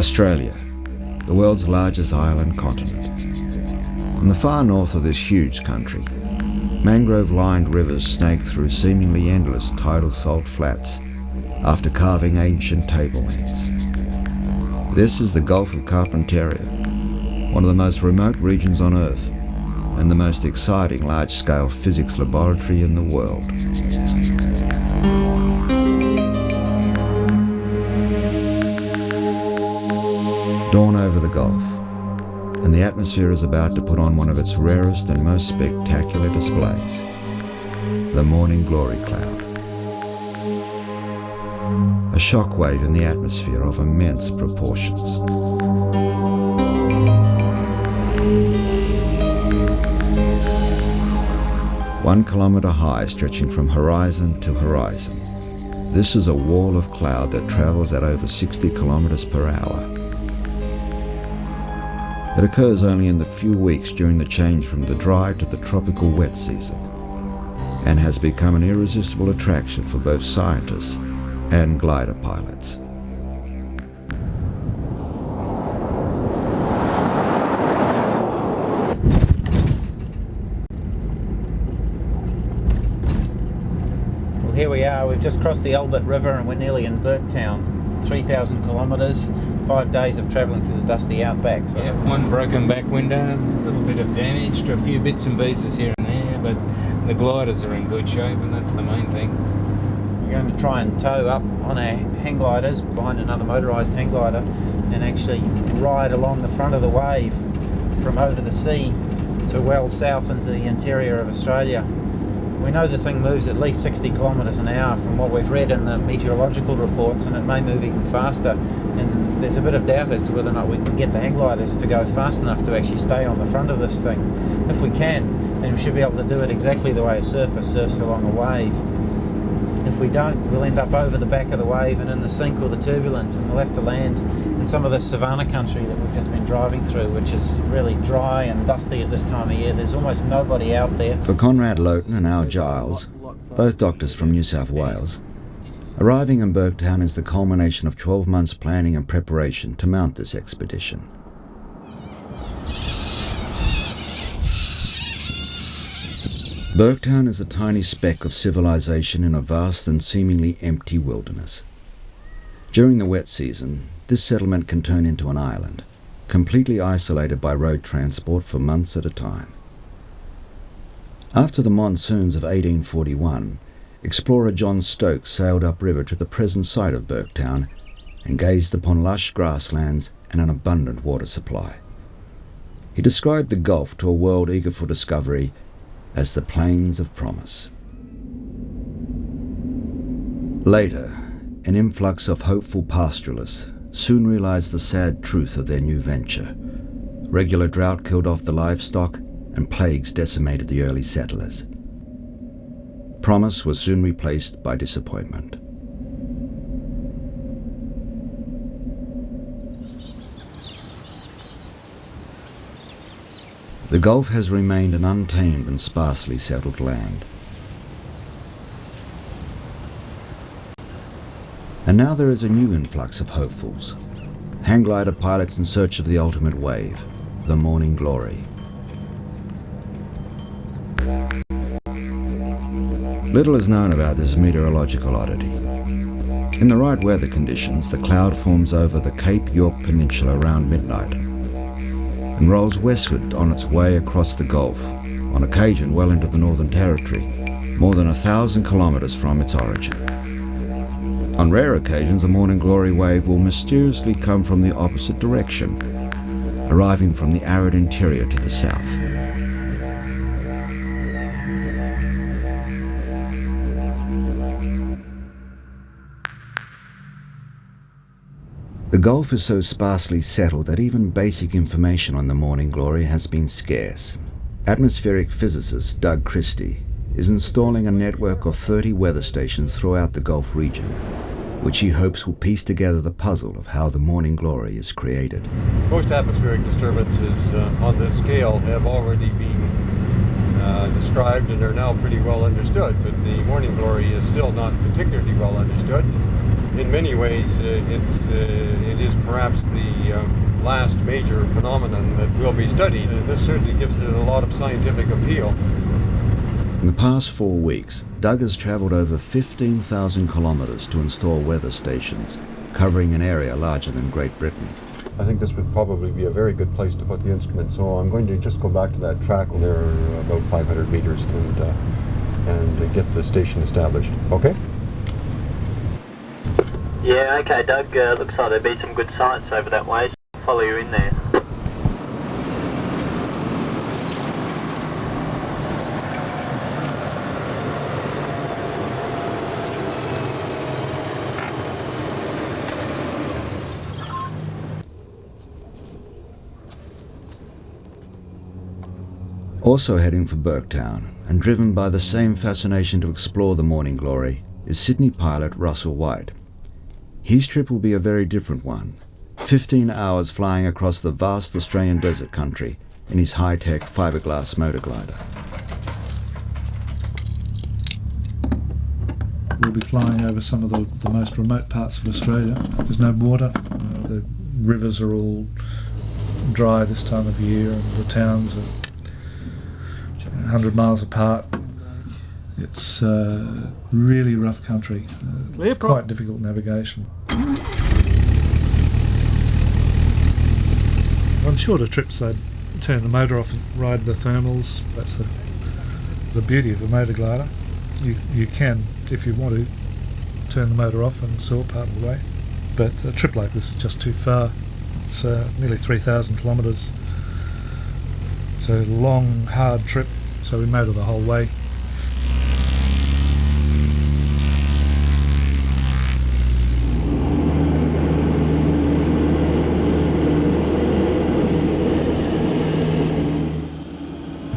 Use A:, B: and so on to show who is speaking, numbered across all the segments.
A: Australia, the world's largest island continent. In the far north of this huge country, mangrove-lined rivers snake through seemingly endless tidal salt flats after carving ancient tablelands. This is the Gulf of Carpentaria, one of the most remote regions on Earth and the most exciting large-scale physics laboratory in the world. Dawn over the Gulf, and the atmosphere is about to put on one of its rarest and most spectacular displays, the morning glory cloud. A shockwave in the atmosphere of immense proportions. One kilometre high, stretching from horizon to horizon. This is a wall of cloud that travels at over 60 kilometres per hour. It occurs only in the few weeks during the change from the dry to the tropical wet season, and has become an irresistible attraction for both scientists and glider pilots.
B: Well, here we are. We've just crossed the Albert River and we're nearly in Burketown. 3,000 kilometres, 5 days of travelling through the dusty outback. So.
C: Yeah, one broken back window, a little bit of damage to a few bits and pieces here and there, but the gliders are in good shape and that's the main thing.
B: We're going to try and tow up on our hang gliders behind another motorised hang glider and actually ride along the front of the wave from over the sea to well south into the interior of Australia. We know the thing moves at least 60 kilometres an hour from what we've read in the meteorological reports, and it may move even faster. And there's a bit of doubt as to whether or not we can get the hang gliders to go fast enough to actually stay on the front of this thing. If we can, then we should be able to do it exactly the way a surfer surfs along a wave. If we don't, we'll end up over the back of the wave and in the sink or the turbulence, and we'll have to land in some of this savanna country that we've just been driving through, which is really dry and dusty at this time of year. There's almost nobody out there.
A: For Conrad Lotan and our Giles, both doctors from New South Wales, arriving in Burketown is the culmination of 12 months planning and preparation to mount this expedition. Burketown is a tiny speck of civilization in a vast and seemingly empty wilderness. During the wet season, this settlement can turn into an island, completely isolated by road transport for months at a time. After the monsoons of 1841, explorer John Stokes sailed upriver to the present site of Burketown and gazed upon lush grasslands and an abundant water supply. He described the Gulf to a world eager for discovery as the Plains of Promise. Later, an influx of hopeful pastoralists soon realized the sad truth of their new venture. Regular drought killed off the livestock, and plagues decimated the early settlers. Promise was soon replaced by disappointment. The Gulf has remained an untamed and sparsely settled land. And now there is a new influx of hopefuls, hang glider pilots in search of the ultimate wave, the morning glory. Little is known about this meteorological oddity. In the right weather conditions, the cloud forms over the Cape York Peninsula around midnight and rolls westward on its way across the Gulf, on occasion well into the Northern Territory, more than 1,000 kilometres from its origin. On rare occasions, a morning glory wave will mysteriously come from the opposite direction, arriving from the arid interior to the south. The Gulf is so sparsely settled that even basic information on the morning glory has been scarce. Atmospheric physicist Doug Christie is installing a network of 30 weather stations throughout the Gulf region, which he hopes will piece together the puzzle of how the morning glory is created.
D: Most atmospheric disturbances on this scale have already been described and are now pretty well understood, but the morning glory is still not particularly well understood. in many ways, it is perhaps the last major phenomenon that will be studied. This certainly gives it a lot of scientific appeal.
A: In the past 4 weeks, Doug has travelled over 15,000 kilometres to install weather stations, covering an area larger than Great Britain.
D: I think this would probably be a very good place to put the instrument, so I'm going to just go back to that track there about 500 meters and get the station established. Okay?
E: Yeah, okay, Doug. Looks like there'll be some good science over that way, so I'll follow you in there.
A: Also heading for Burketown, and driven by the same fascination to explore the morning glory, is Sydney pilot Russell White. His trip will be a very different one. 15 hours flying across the vast Australian desert country in his high-tech fiberglass motor glider.
F: We'll be flying over some of the most remote parts of Australia. There's no water. The rivers are all dry this time of year, and the towns are 100 miles apart. It's really rough country, quite difficult navigation. On shorter trips they'd turn the motor off and ride the thermals. That's the beauty of a motor glider. You can, if you want to, turn the motor off and soar part of the way. But a trip like this is just too far. It's nearly 3,000 kilometres. It's a long, hard trip, so we motor the whole way.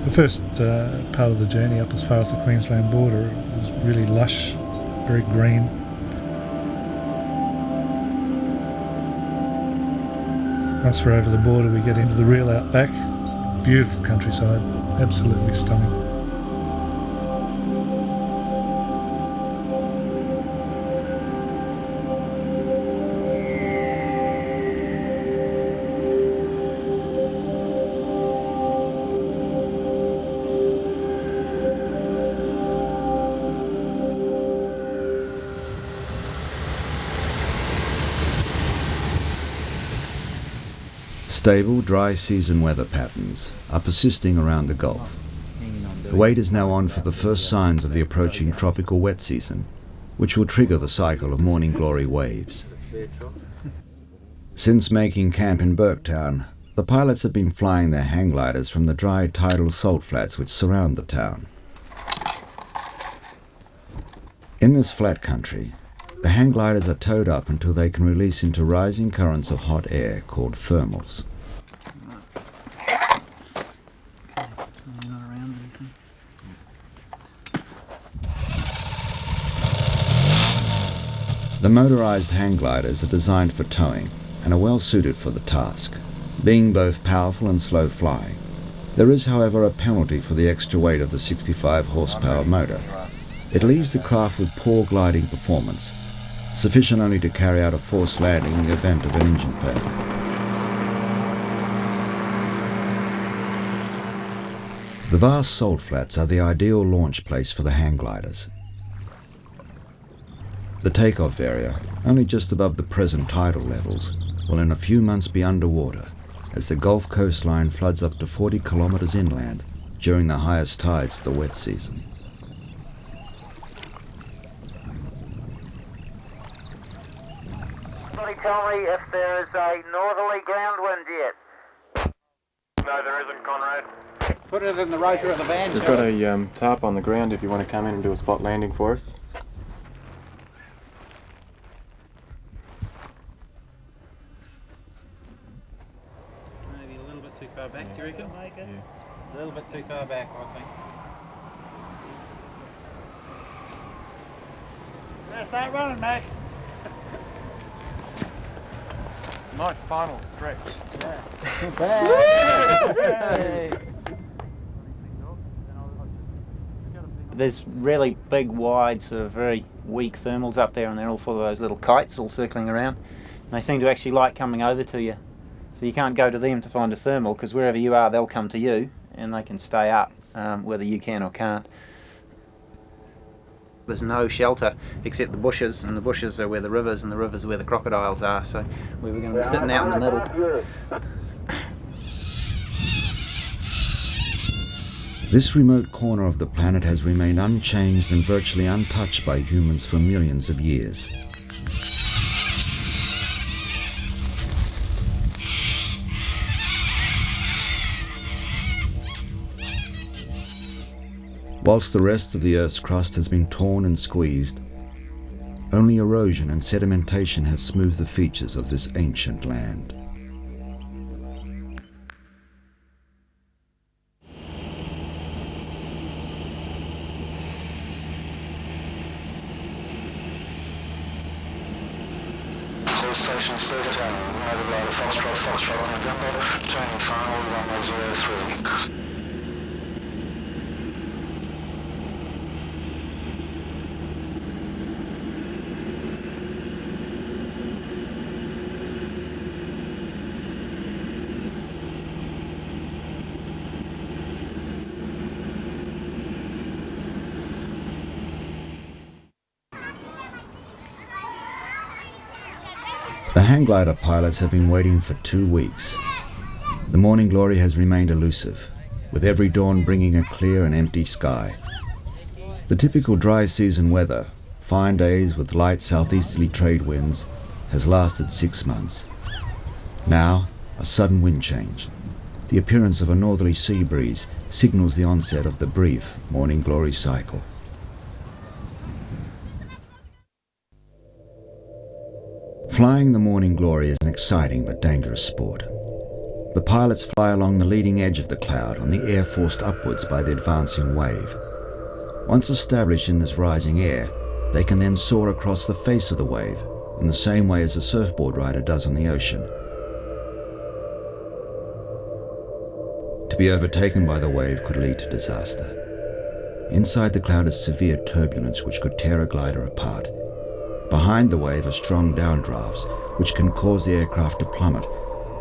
F: The first part of the journey up as far as the Queensland border was really lush, very green. Once we're over the border we get into the real outback. Beautiful countryside, absolutely stunning.
A: Stable, dry season weather patterns are persisting around the Gulf. The wait is now on for the first signs of the approaching tropical wet season, which will trigger the cycle of morning glory waves. Since making camp in Burketown, the pilots have been flying their hang gliders from the dry tidal salt flats which surround the town. In this flat country, the hang gliders are towed up until they can release into rising currents of hot air called thermals. The motorised hang gliders are designed for towing and are well suited for the task, being both powerful and slow flying. There is, however, a penalty for the extra weight of the 65 horsepower motor. It leaves the craft with poor gliding performance, sufficient only to carry out a forced landing in the event of an engine failure. The vast salt flats are the ideal launch place for the hang gliders. The takeoff area, only just above the present tidal levels, will in a few months be underwater as the Gulf coastline floods up to 40 kilometres inland during the highest tides of the wet season.
G: Somebody tell me if there is a northerly ground wind yet.
H: No, there isn't, Conrad.
B: Put it in the rotor of the van.
H: We've got a tarp on the ground if you want to come in and do a spot landing for us.
B: Maybe a little bit too far back, do you reckon? Yeah. A little bit too far back, I think.
G: Let's start running, Max.
H: Nice final stretch.
E: There's really big, wide, sort of very
B: weak thermals up there, and they're all full of those little kites all circling around. And they seem to actually like coming over to you. So you can't go to them to find a thermal, because wherever you are, they'll come to you, and they can stay up, whether you can or can't. There's no shelter except the bushes, and the bushes are where the rivers, and the rivers are where the crocodiles are. So we were going to be sitting out in the middle.
A: This remote corner of the planet has remained unchanged and virtually untouched by humans for millions of years. Whilst the rest of the Earth's crust has been torn and squeezed, only erosion and sedimentation has smoothed the features of this ancient land.
I: Stations Burketown, Motorglider Foxtrot November, turning final runway 03.
A: The hang glider pilots have been waiting for 2 weeks. The morning glory has remained elusive, with every dawn bringing a clear and empty sky. The typical dry season weather, fine days with light southeasterly trade winds, has lasted 6 months. Now, a sudden wind change. The appearance of a northerly sea breeze signals the onset of the brief morning glory cycle. Flying the morning glory is an exciting but dangerous sport. The pilots fly along the leading edge of the cloud on the air forced upwards by the advancing wave. Once established in this rising air, they can then soar across the face of the wave in the same way as a surfboard rider does on the ocean. To be overtaken by the wave could lead to disaster. Inside the cloud is severe turbulence which could tear a glider apart. Behind the wave are strong downdrafts, which can cause the aircraft to plummet,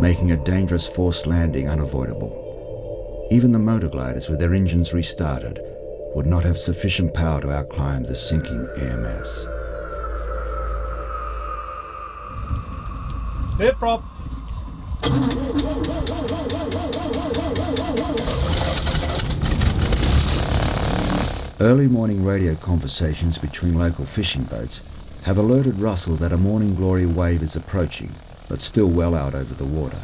A: making a dangerous forced landing unavoidable. Even the motor gliders, with their engines restarted, would not have sufficient power to outclimb the sinking air mass.
F: Air prop.
A: Early morning radio conversations between local fishing boats have alerted Russell that a morning glory wave is approaching, but still well out over the water.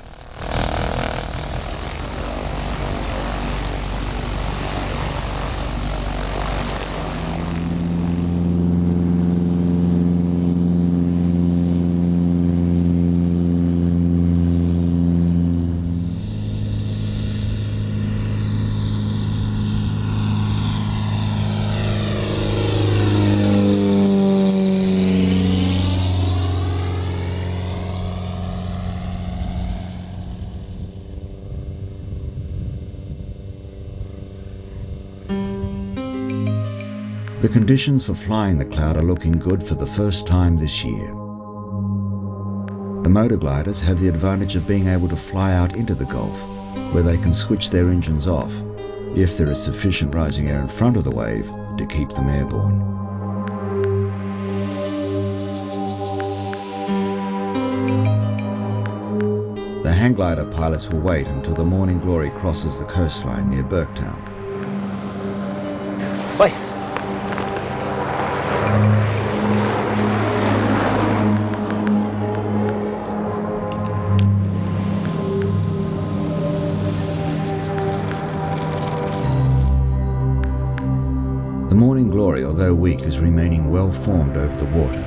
A: The conditions for flying the cloud are looking good for the first time this year. The motor gliders have the advantage of being able to fly out into the Gulf, where they can switch their engines off if there is sufficient rising air in front of the wave to keep them airborne. The hang glider pilots will wait until the morning glory crosses the coastline near Burketown.
B: Wait.
A: The morning glory, although weak, is remaining well formed over the water.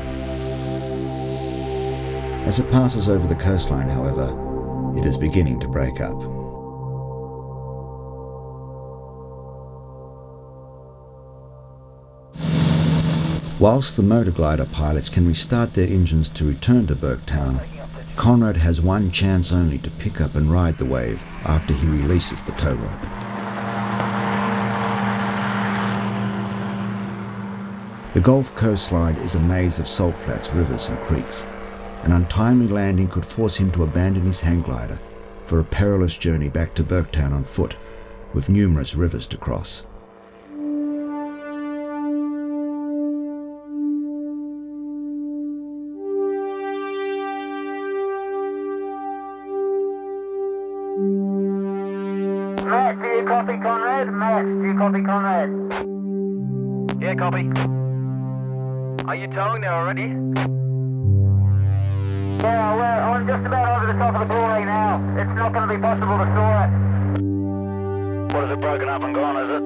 A: As it passes over the coastline, however, it is beginning to break up. Whilst the motor glider pilots can restart their engines to return to Burketown, Conrad has one chance only to pick up and ride the wave after he releases the tow rope. The Gulf coastline is a maze of salt flats, rivers and creeks. An untimely landing could force him to abandon his hang glider for a perilous journey back to Burketown on foot, with numerous rivers to cross.
G: Matt, do you copy Conrad? Matt, do you copy Conrad?
J: Yeah, copy. Are you towing there already?
G: Yeah, well, I'm just about over the top of the glory now. It's not going to be possible to store it.
J: What, is it broken up and gone, is it?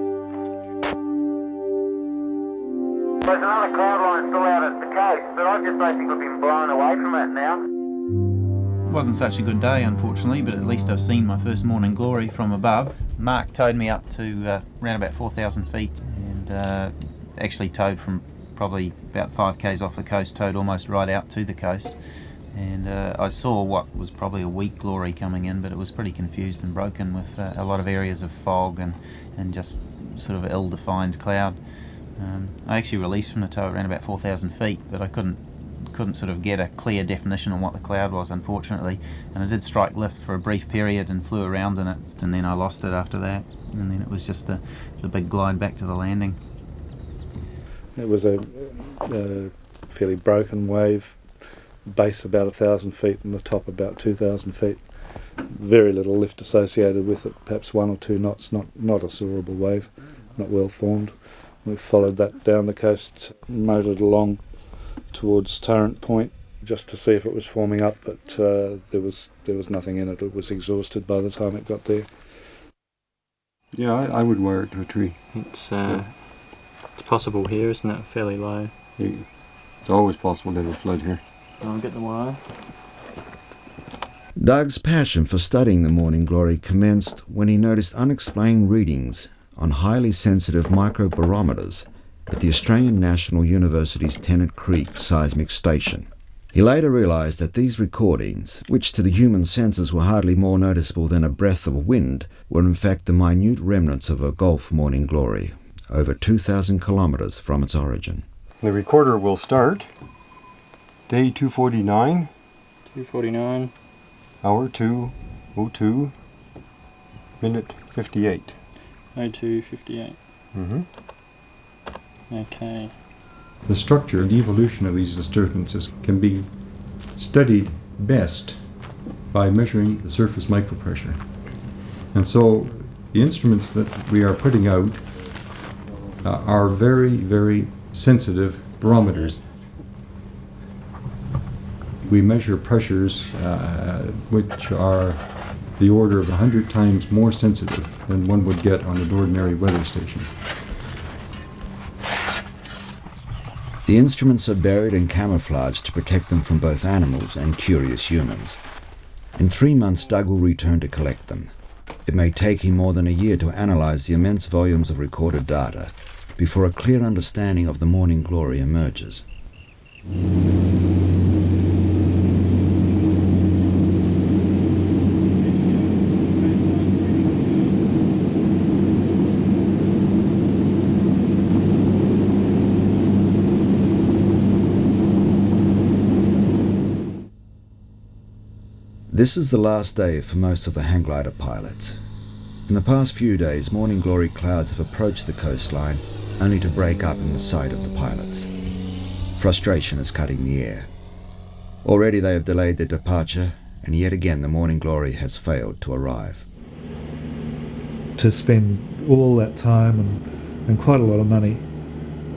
G: There's another cloud line still out at the coast, but I've just basically been blown away from it now.
B: It wasn't such a good day, unfortunately, but at least I've seen my first morning glory from above. Mark towed me up to around about 4,000 feet and actually towed from probably about 5 k's off the coast, towed almost right out to the coast. And I saw what was probably a weak glory coming in, but it was pretty confused and broken with a lot of areas of fog and just sort of ill-defined cloud. I actually released from the tow around about 4,000 feet, but I couldn't sort of get a clear definition on what the cloud was, unfortunately. And I did strike lift for a brief period and flew around in it, and then I lost it after that. And then it was just the big glide back to the landing.
F: It was a fairly broken wave, base about 1,000 feet and the top about 2,000 feet. Very little lift associated with it, perhaps 1 or 2 knots, not a soarable wave, not well formed. We followed that down the coast, motored along towards Turret Point just to see if it was forming up, but there was nothing in it. It was exhausted by the time it got there.
D: Yeah, I would wire it to a tree.
H: It's possible here, isn't it? Fairly low.
D: It's always possible to have a flood here.
H: I'll get the wire.
A: Doug's passion for studying the morning glory commenced when he noticed unexplained readings on highly sensitive microbarometers at the Australian National University's Tennant Creek seismic station. He later realised that these recordings, which to the human senses were hardly more noticeable than a breath of wind, were in fact the minute remnants of a Gulf morning glory, over 2,000 kilometres from its origin.
D: The recorder will start day 249.
H: 249.
D: Hour 2:02. Minute 58.
H: 02:58.
D: Mm-hmm.
H: Okay.
K: The structure and evolution of these disturbances can be studied best by measuring the surface micropressure. And so the instruments that we are putting out are very, very sensitive barometers. We measure pressures which are the order of 100 times more sensitive than one would get on an ordinary weather station.
A: The instruments are buried and camouflaged to protect them from both animals and curious humans. In 3 months, Doug will return to collect them. It may take him more than a year to analyse the immense volumes of recorded data before a clear understanding of the morning glory emerges. This is the last day for most of the hang glider pilots. In the past few days, morning glory clouds have approached the coastline only to break up in the sight of the pilots. Frustration is cutting the air. Already they have delayed their departure, and yet again the morning glory has failed to arrive.
F: To spend all that time and quite a lot of money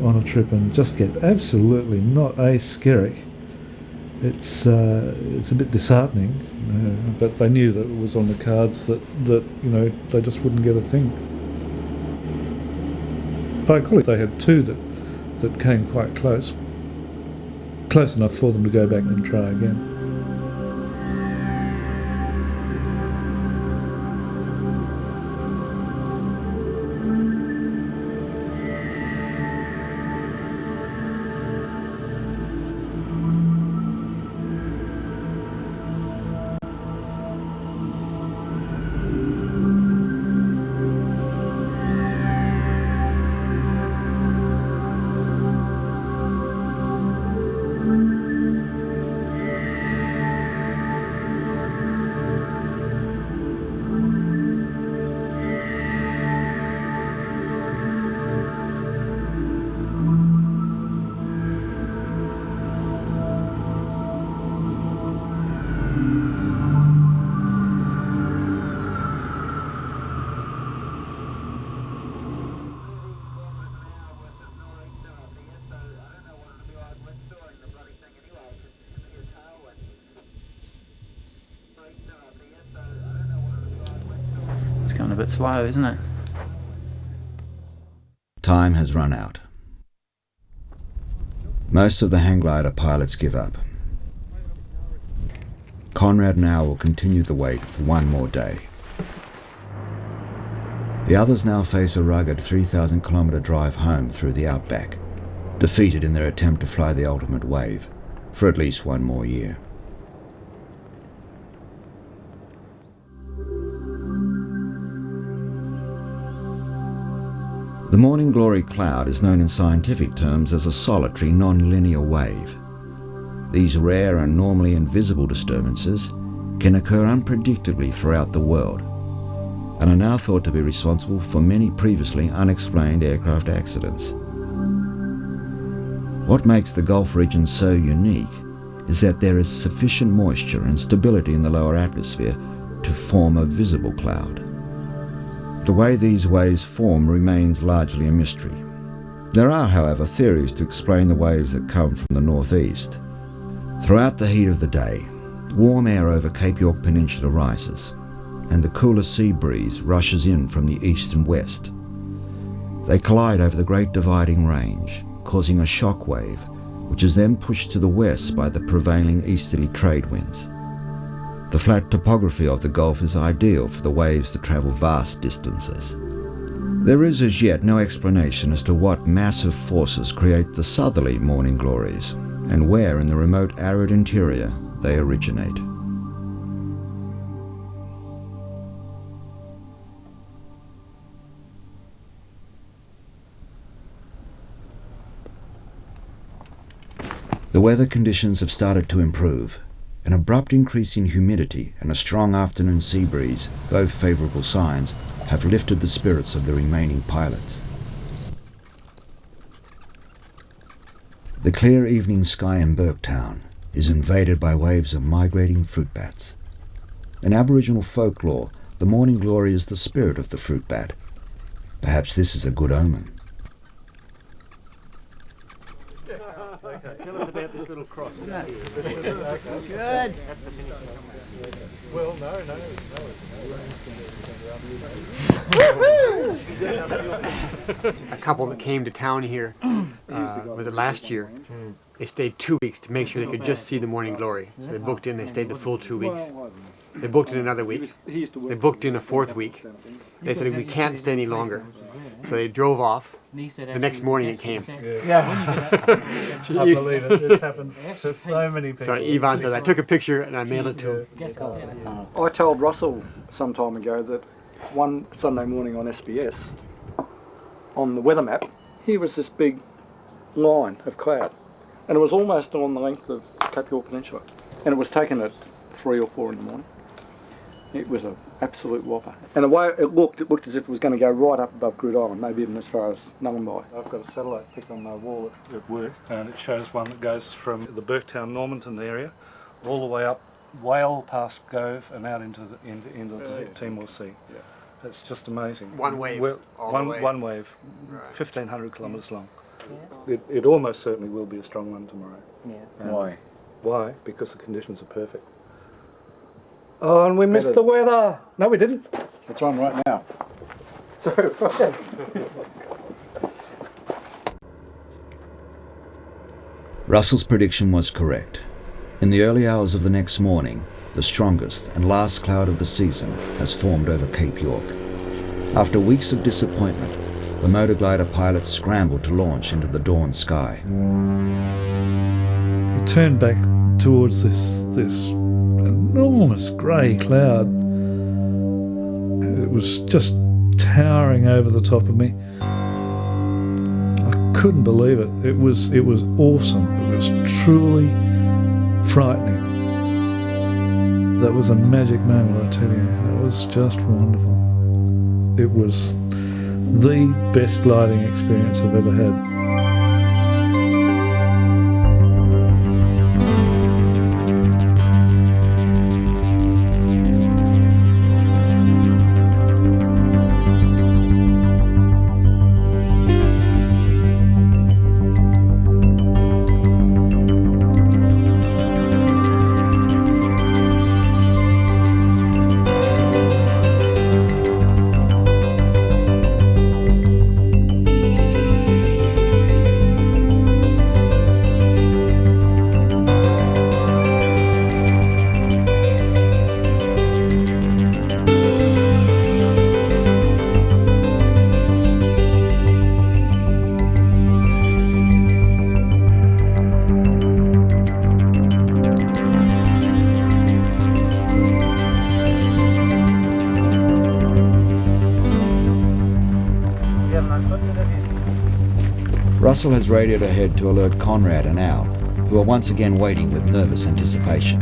F: on a trip and just get absolutely not a skerrick, it's a bit disheartening, but they knew that it was on the cards that they just wouldn't get a thing. Luckily they had 2 that came quite close enough for them to go back and try again.
B: bit slow, isn't it?
A: Time has run out. Most of the hang glider pilots give up. Conrad now will continue the wait for one more day. The others now face a rugged 3,000-kilometre drive home through the outback, defeated in their attempt to fly the ultimate wave for at least one more year. The morning glory cloud is known in scientific terms as a solitary non-linear wave. These rare and normally invisible disturbances can occur unpredictably throughout the world and are now thought to be responsible for many previously unexplained aircraft accidents. What makes the Gulf region so unique is that there is sufficient moisture and stability in the lower atmosphere to form a visible cloud. The way these waves form remains largely a mystery. There are, however, theories to explain the waves that come from the northeast. Throughout the heat of the day, warm air over Cape York Peninsula rises, and the cooler sea breeze rushes in from the east and west. They collide over the Great Dividing Range, causing a shock wave, which is then pushed to the west by the prevailing easterly trade winds. The flat topography of the Gulf is ideal for the waves to travel vast distances. There is as yet no explanation as to what massive forces create the southerly morning glories and where in the remote arid interior they originate. The weather conditions have started to improve. An abrupt increase in humidity and a strong afternoon sea breeze, both favourable signs, have lifted the spirits of the remaining pilots. The clear evening sky in Burketown is invaded by waves of migrating fruit bats. In Aboriginal folklore, the morning glory is the spirit of the fruit bat. Perhaps this is a good omen.
J: Tell us about this little cross.
B: Good.
F: Well, no.
L: A couple that came to town here, was it last year? They stayed 2 weeks to make sure they could just see the morning glory. So they booked in, they stayed the full 2 weeks. They booked in another week. They booked in a fourth week. They said, we can't stay any longer. So they drove off. The next morning it came.
F: Yeah. I believe it. It's happened to so many people.
L: So Yvonne said, I took a picture and I mailed it to him.
M: I told Russell some time ago that one Sunday morning on SBS, on the weather map, here was this big line of cloud. And it was almost on the length of Cape York Peninsula. And it was taken at 3 or 4 in the morning. It was an absolute whopper. And the way it looked as if it was going to go right up above Groote Island, maybe even as far as Nullumbai.
F: I've got a satellite pic on my wall at work, and it shows one that goes from the Burketown, Normanton area, all the way up Whale past Gove and out into the Timor Sea.
L: Yeah.
F: That's just amazing.
L: One wave.
F: One wave,
L: right.
F: 1,500 kilometres long. Yeah. It almost certainly will be a strong one tomorrow.
M: Yeah. Why?
F: Why? Because the conditions are perfect. Oh, and we missed the weather. No, we didn't.
M: It's on right now.
F: Sorry.
A: Russell's prediction was correct. In the early hours of the next morning, the strongest and last cloud of the season has formed over Cape York. After weeks of disappointment, the motor glider pilots scrambled to launch into the dawn sky.
F: He turned back towards this enormous grey cloud. It was just towering over the top of me. I couldn't believe it. It was awesome. It was truly frightening. That was a magic moment, I tell you. It was just wonderful. It was the best gliding experience I've ever had.
A: Russell has radioed ahead to alert Conrad and Al, who are once again waiting with nervous anticipation.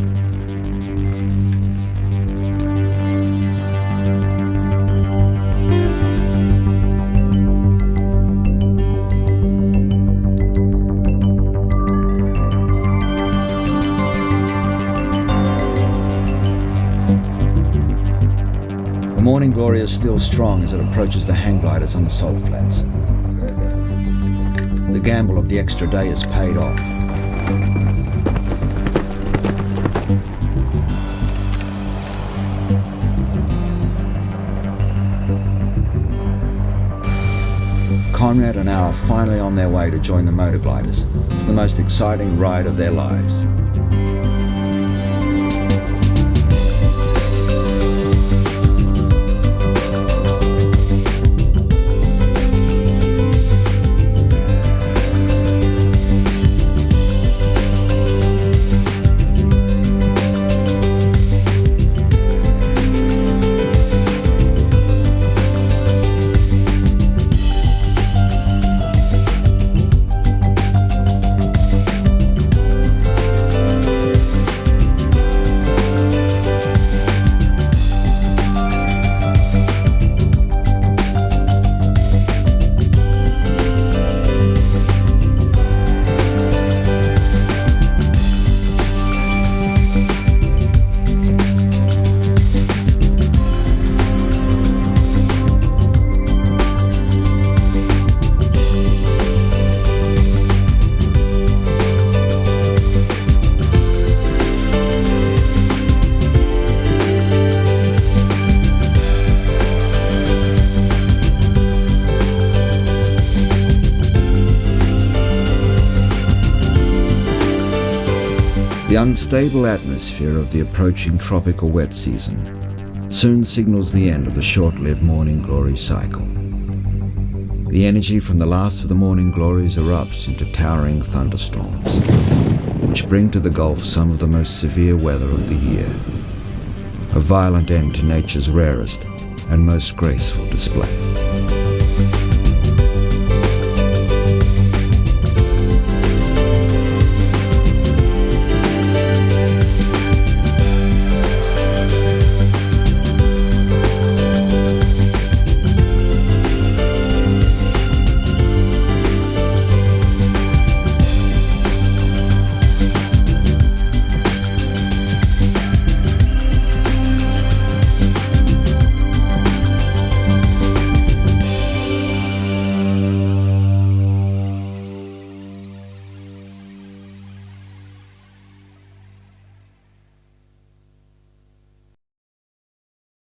A: The morning glory is still strong as it approaches the hang gliders on the salt flats. The gamble of the extra day is paid off. Conrad and Al are finally on their way to join the motor gliders for the most exciting ride of their lives. The unstable atmosphere of the approaching tropical wet season soon signals the end of the short-lived morning glory cycle. The energy from the last of the morning glories erupts into towering thunderstorms, which bring to the Gulf some of the most severe weather of the year, a violent end to nature's rarest and most graceful display.